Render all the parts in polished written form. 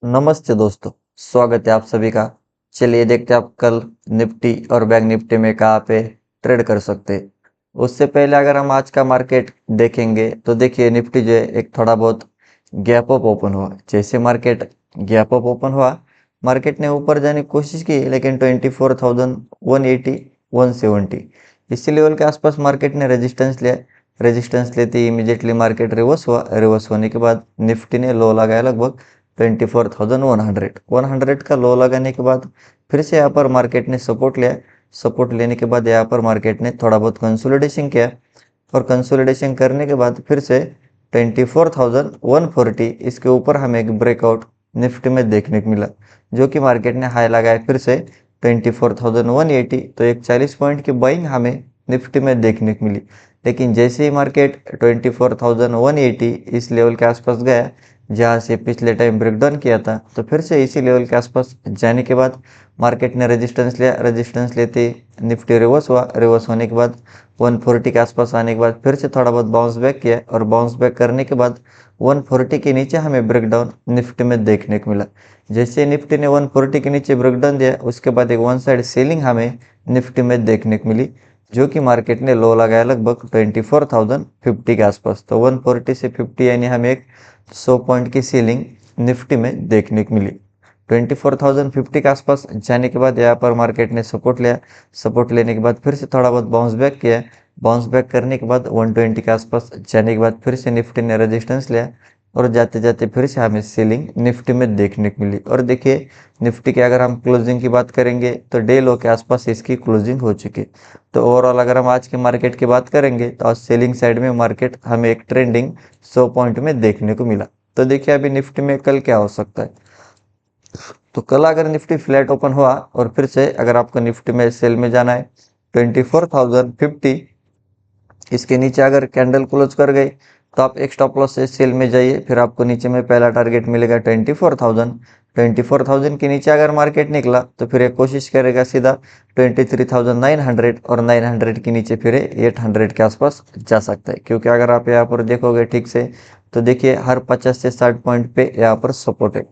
नमस्ते दोस्तों, स्वागत है आप सभी का। चलिए देखते हैं आप कल निफ्टी और बैंक निफ्टी में कहाँ पे ट्रेड कर सकते हैं। उससे पहले अगर हम आज का मार्केट देखेंगे तो देखिए निफ्टी जो है एक थोड़ा बहुत गैप अप ओपन हुआ। जैसे मार्केट गैप अप ओपन हुआ, मार्केट ने ऊपर जाने की कोशिश की लेकिन 24,180 170 इसी लेवल के आसपास मार्केट ने रेजिस्टेंस लिया। रेजिस्टेंस लेते ही इमीडिएटली मार्केट रिवर्स हुआ। रिवर्स होने के बाद निफ्टी ने लो लगाया लगभग 24,100 का लो लगाने के बाद फिर से यहाँ पर मार्केट ने सपोर्ट लिया। सपोर्ट लेने के बाद यहाँ पर मार्केट ने थोड़ा बहुत कंसोलिडेशन किया और कंसोलिडेशन करने के बाद फिर से 24,140 इसके ऊपर हमें एक ब्रेकआउट निफ्टी में देखने को मिला, जो कि मार्केट ने हाई लगाया फिर से 24,180। तो एक 40 पॉइंट की बाइंग हमें निफ्टी में देखने को मिली। लेकिन जैसे ही मार्केट 24,180 इस लेवल के आसपास गया जहाँ से पिछले टाइम ब्रेकडाउन किया था, तो फिर से इसी लेवल के आसपास जाने के बाद मार्केट ने रेजिस्टेंस लिया। रेजिस्टेंस लेते निफ्टी रिवर्स हुआ। रिवर्स होने के बाद 140 के आसपास आने के बाद फिर से थोड़ा बहुत बाउंस बैक किया और बाउंस बैक करने के बाद 140 के नीचे हमें ब्रेकडाउन निफ्टी में देखने को मिला। जैसे निफ्टी ने 140 के नीचे ब्रेकडाउन दिया, उसके बाद एक वन साइड सेलिंग हमें निफ्टी में देखने को मिली, जो कि मार्केट ने लो लगाया लगभग 24,050 के आसपास। तो 140 से 50 यानी हमें एक 100 पॉइंट की सीलिंग निफ्टी में देखने को मिली। 24,050 के आसपास जाने के बाद यहाँ पर मार्केट ने सपोर्ट लिया। सपोर्ट लेने के बाद फिर से थोड़ा बहुत बाउंस बैक किया। बाउंस बैक करने के बाद 120 के आसपास जाने के बाद फिर से निफ्टी ने रेजिस्टेंस लिया और जाते जाते फिर से हमें सीलिंग निफ्टी में देखने को मिली। और देखिए निफ्टी की अगर हम क्लोजिंग की बात करेंगे तो डे लो के आसपास इसकी क्लोजिंग हो चुकी। तो ओवरऑल अगर हम आज के मार्केट की बात करेंगे तो आज सेलिंग साइड में मार्केट हमें एक ट्रेंडिंग 100 पॉइंट में देखने को मिला। तो देखिए अभी निफ्टी में कल क्या हो सकता है। तो कल अगर निफ्टी फ्लैट ओपन हुआ और फिर से अगर आपको निफ्टी में सेल में जाना है 24,050 इसके नीचे अगर कैंडल क्लोज कर गई तो आप एक स्टॉप लॉस से सेल में जाइए। फिर आपको नीचे में पहला टारगेट मिलेगा 24,000। 24,000 के नीचे अगर मार्केट निकला तो फिर एक कोशिश करेगा सीधा 23,900 और 900 के नीचे फिर 800 के आसपास जा सकता है। क्योंकि अगर आप यहाँ पर देखोगे ठीक से तो देखिए हर 50 से 60 पॉइंट पे यहाँ पर सपोर्ट है।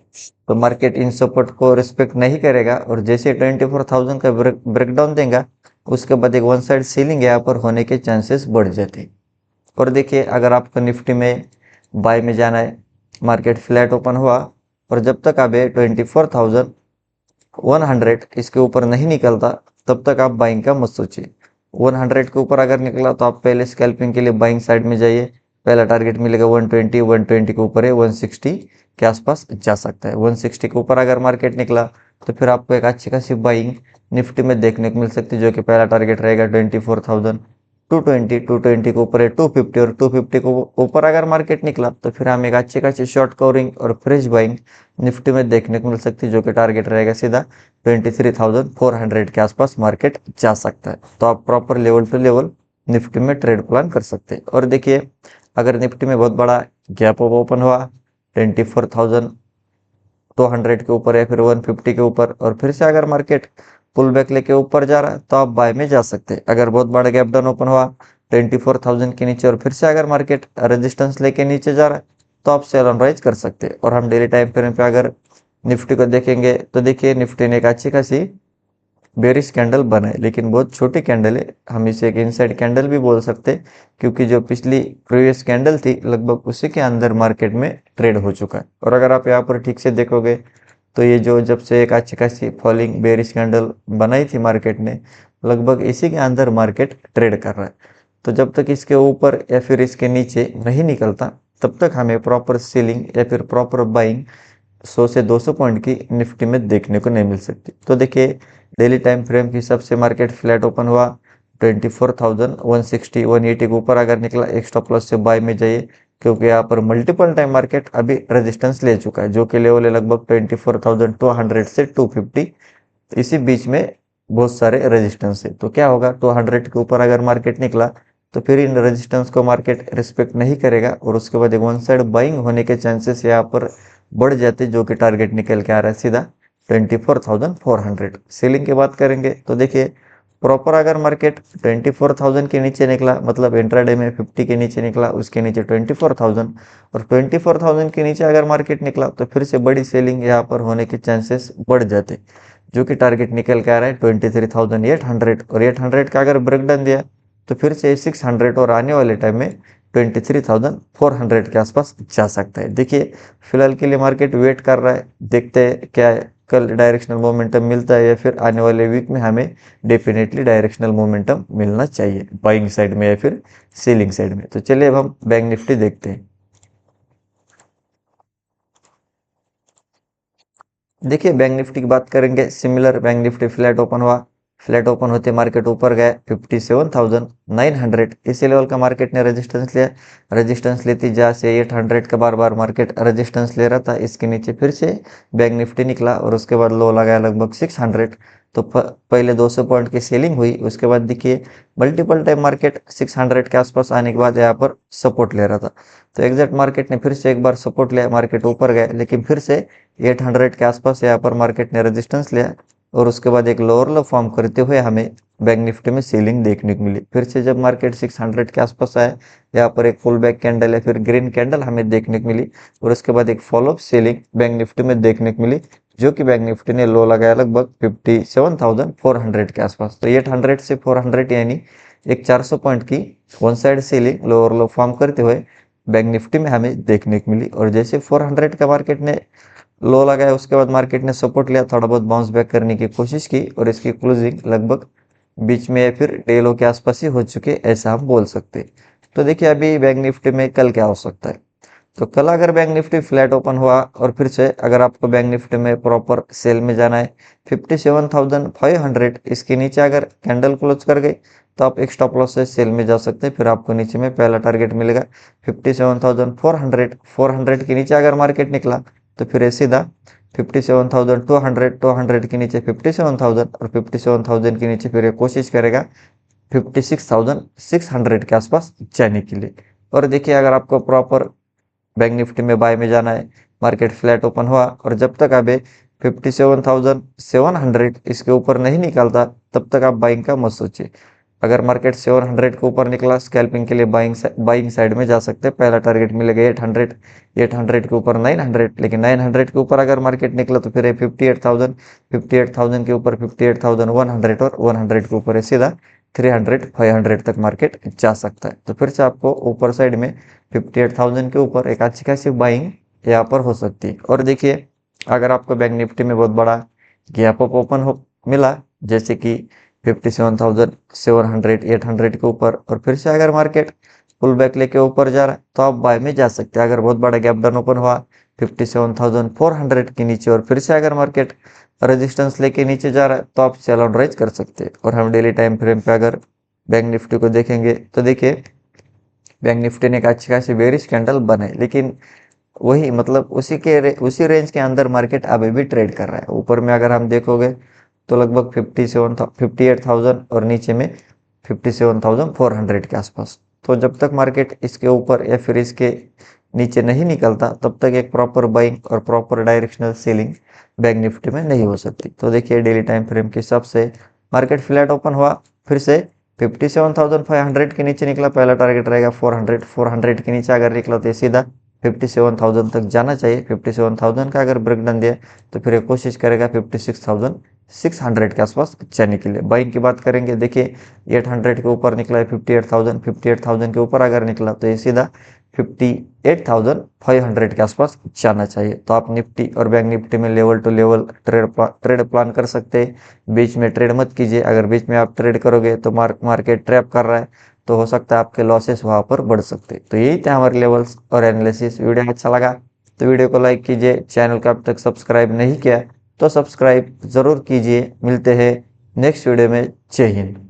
तो मार्केट इन सपोर्ट को रिस्पेक्ट नहीं करेगा और जैसे 24,000 का ब्रेकडाउन देगा उसके बाद एक वन साइड सीलिंग यहाँ पर होने के चांसेस बढ़ जाते हैं। और देखिए अगर आपको निफ्टी में बाय में जाना है, मार्केट फ्लैट ओपन हुआ और जब तक आप 24,100 इसके ऊपर नहीं निकलता तब तक आप बाइंग का मत सोचिए। 100 के ऊपर अगर निकला तो आप पहले स्कैल्पिंग के लिए बाइंग साइड में जाइए। पहला टारगेट मिलेगा 120। 120 के ऊपर है 160 के आसपास जा सकता है। 160 के ऊपर अगर मार्केट निकला तो फिर आपको एक अच्छी खासी बाइंग निफ्टी में देखने को मिल सकती है, जो कि पहला टारगेट रहेगा 24,220। 220 के ऊपर है 250 और 250 को ऊपर अगर मार्केट निकला तो फिर हमें एक अच्छी खासी शॉर्ट कवरिंग और फ्रेश बाइंग निफ्टी में देखने को मिल सकती है, जो कि टारगेट रहेगा सीधा 23,400 के आसपास मार्केट जा सकता है। तो आप proper level to level Nifty में ट्रेड प्लान कर सकते हैं। और देखिए अगर निफ्टी में बहुत बड़ा गैप ओपन हुआ 24,200 के ऊपर या फिर 150 के ऊपर और फिर से अगर मार्केट पुल बैक लेके ऊपर जा रहा है तो आप बाय में जा सकते हैं। अगर बहुत बड़ा गैप डाउन ओपन हुआ 24,000 के नीचे और फिर से अगर मार्केट रेजिस्टेंस लेके नीचे जा रहा है तो आप सेल ऑन राइज कर सकते हैं। और हम डेली टाइम फ्रेम पे अगर निफ्टी को देखेंगे तो देखिए निफ्टी ने एक अच्छी खासी बेरिश कैंडल बनाए, लेकिन बहुत छोटी कैंडल है। हम इसे एक इनसाइड कैंडल भी बोल सकते हैं, क्योंकि जो पिछली प्रीवियस कैंडल थी लगभग उसी के अंदर मार्केट में ट्रेड हो चुका है। और अगर आप यहाँ पर ठीक से देखोगे तो ये जो जब से एक अच्छी खासी फॉलिंग बेरिश कैंडल बनाई थी मार्केट ने, लगभग इसी के अंदर मार्केट ट्रेड कर रहा है। तो जब तक इसके ऊपर या फिर इसके नीचे नहीं निकलता तब तक हमें प्रॉपर सेलिंग या फिर प्रॉपर बाइंग 100 से 200 पॉइंट की निफ्टी में देखने को नहीं मिल सकती। तो देखिए डेली टाइम फ्रेम के हिसाब से मार्केट फ्लैट ओपन हुआ 24,160 180 के ऊपर अगर निकला एक स्टॉप लॉस से बाय में जाइए, क्योंकि यहाँ पर मल्टीपल टाइम मार्केट अभी रेजिस्टेंस ले चुका है, जो कि लेवल है लगभग 24,200 से 250। इसी बीच में बहुत सारे रेजिस्टेंस है। तो क्या होगा 200 के ऊपर अगर मार्केट निकला तो फिर इन रेजिस्टेंस को मार्केट रिस्पेक्ट नहीं करेगा और उसके बाद एक वन साइड बाइंग होने के चांसेस यहाँ पर बढ़ जाते, जो कि टारगेट निकल के आ रहा है सीधा 24,400। सेलिंग की बात करेंगे तो देखिए प्रॉपर अगर मार्केट 24,000 के नीचे निकला, मतलब इंट्राडे में 50 के नीचे निकला, उसके नीचे 24,000, और 24,000 के नीचे अगर मार्केट निकला तो फिर से बड़ी सेलिंग यहाँ पर होने के चांसेस बढ़ जाते, जो कि टारगेट निकल के आ रहा है 23,800, और 800 का अगर ब्रेकडाउन दिया तो फिर से 600 और आने वाले टाइम में 23,400 के आसपास जा सकता है। देखिए फिलहाल के लिए मार्केट वेट कर रहा है, देखते हैं क्या है, कल डायरेक्शनल मोमेंटम मिलता है या फिर आने वाले वीक में हमें डेफिनेटली डायरेक्शनल मोमेंटम मिलना चाहिए बाइंग साइड में या फिर सेलिंग साइड में। तो चलिए अब हम बैंक निफ्टी देखते हैं। देखिए बैंक निफ्टी की बात करेंगे, similar bank Nifty flat open हुआ, फ्लैट ओपन होते मार्केट ऊपर गया 57,900, इसी लेवल का मार्केट ने रेजिस्टेंस लिया, रेजिस्टेंस लेती जहाँ से 800 का बार बार मार्केट रेजिस्टेंस ले रहा था, इसके नीचे फिर से बैंक निफ्टी निकला और उसके बाद लो लगाया लगभग 600। तो पहले 200 पॉइंट की सेलिंग हुई, उसके बाद देखिए मल्टीपल टाइम मार्केट 600 के आसपास आने के बाद यहाँ पर सपोर्ट ले रहा था, तो एग्जैक्ट मार्केट ने फिर से एक बार सपोर्ट लिया, मार्केट ऊपर गया, लेकिन फिर से 800 के आसपास यहाँ पर मार्केट ने रेजिस्टेंस लिया और उसके बाद एक लोअर लो फॉर्म करते हुए हमें बैंक निफ्टी में सेलिंग देखने को मिली। फिर से जब मार्केट 600 के आसपास आया, यहाँ पर एक फुल बैक कैंडल या फिर ग्रीन कैंडल हमें देखने को मिली और उसके बाद एक फॉलोअप सेलिंग बैंक निफ्टी में देखने को मिली, जो कि बैंक निफ्टी ने लो लगाया लगभग 57,400 के आसपास। तो 800 से 400 यानी एक 400 पॉइंट की वन साइड सेलिंग लोअर लो फॉर्म करते हुए बैंक निफ्टी में हमें देखने को मिली। और जैसे 400 का मार्केट ने लो लगाया, उसके बाद मार्केट ने सपोर्ट लिया, थोड़ा बहुत बाउंस बैक करने की कोशिश की और इसकी क्लोजिंग लगभग बीच में या फिर डे लो के आसपास ही हो चुके, ऐसा हम बोल सकते हैं। तो देखिए अभी बैंक निफ्टी में कल क्या हो सकता है। तो कल अगर बैंक निफ्टी फ्लैट ओपन हुआ और फिर से अगर आपको बैंक निफ्टी में प्रॉपर सेल में जाना है 57,500, इसके नीचे अगर कैंडल क्लोज कर गई तो आप एक स्टॉप लॉस से सेल में जा सकते हैं, फिर आपको नीचे में पहला टारगेट मिलेगा 57,400। 400 के नीचे अगर मार्केट निकला तो फिर सीधा 57,200, 200 के नीचे 57,000 और 57,000 के नीचे फिर कोशिश करेगा 56,600 के आसपास जाने के लिए। और देखिए अगर आपको प्रॉपर बैंक निफ्टी में बाय में जाना है, मार्केट फ्लैट ओपन हुआ और जब तक अभी 57,700 इसके ऊपर नहीं निकलता तब तक आप बाइंग का मत सोचिए। अगर मार्केट 700 के ऊपर निकला, स्कैल्पिंग के लिए बाइंग साइड में जा सकते हैं, पहला टारगेट मिलेगा 800, 800 के ऊपर 900, लेकिन 900 के ऊपर अगर मार्केट निकला तो फिर 58,000, 58,000 के ऊपर 58,100 और 100 के ऊपर है सीधा 300, 500 तक मार्केट जा सकता है। तो फिर से आपको ऊपर साइड में 58,000 के ऊपर एक अच्छी खासी बाइंग यहाँ पर हो सकती है। और देखिए अगर आपको बैंक निफ्टी में बहुत बड़ा गैप अप ओपन हो मिला, जैसे कि 57,700, 800 के ऊपर, और फिर से अगर मार्केट पुल बैक लेके ऊपर जा रहा है तो आप बाय में जा सकते हैं। अगर बहुत बड़ा गैप डाउन ओपन हुआ 57,400 के नीचे और फिर से अगर मार्केट रेजिस्टेंस लेके नीचे जा रहा है तो आप सेल ऑन राइज कर सकते हैं। और हम डेली टाइम फ्रेम पे अगर बैंक निफ्टी को देखेंगे तो देखिए बैंक निफ्टी ने एक अच्छी खासी बेरिश कैंडल बनाई, लेकिन वही मतलब उसी रेंज के अंदर मार्केट अभी भी ट्रेड कर रहा है। ऊपर में अगर हम देखोगे तो लगभग 58,000 और नीचे में 57,400 के आसपास। तो जब तक मार्केट इसके ऊपर या फिर इसके नीचे नहीं निकलता तब तक एक प्रॉपर बाइंग और proper directional selling bank Nifty में नहीं हो सकती। तो देखिए डेली टाइम फ्रेम के हिसाब से मार्केट फ्लैट ओपन हुआ, फिर से 57,500 के नीचे निकला, पहला टारगेट रहेगा 400, 400 के नीचे अगर निकला तो सीधा 57,000 तक जाना चाहिए। 57,000 का अगर ब्रेकडाउन दिया तो फिर एक कोशिश करेगा 56,600 के आसपास जाने के लिए। बाइंग की बात करेंगे, देखिए 800 के ऊपर निकला है 58,000, 58,000 के ऊपर अगर निकला तो ये सीधा 58,500 के आसपास जाना चाहिए। तो आप निफ्टी और बैंक निफ्टी में level to level trade plan कर सकते हैं। बीच में ट्रेड मत कीजिए, अगर बीच में आप ट्रेड करोगे तो मार्केट ट्रैप कर रहा है तो हो सकता है आपके लॉसेस वहां पर बढ़ सकते। तो यही थे हमारे लेवल्स और एनालिसिस। वीडियो अच्छा लगा तो वीडियो को लाइक कीजिए, चैनल को अब तक सब्सक्राइब नहीं किया तो सब्सक्राइब जरूर कीजिए। मिलते हैं नेक्स्ट वीडियो में। जय हिंद।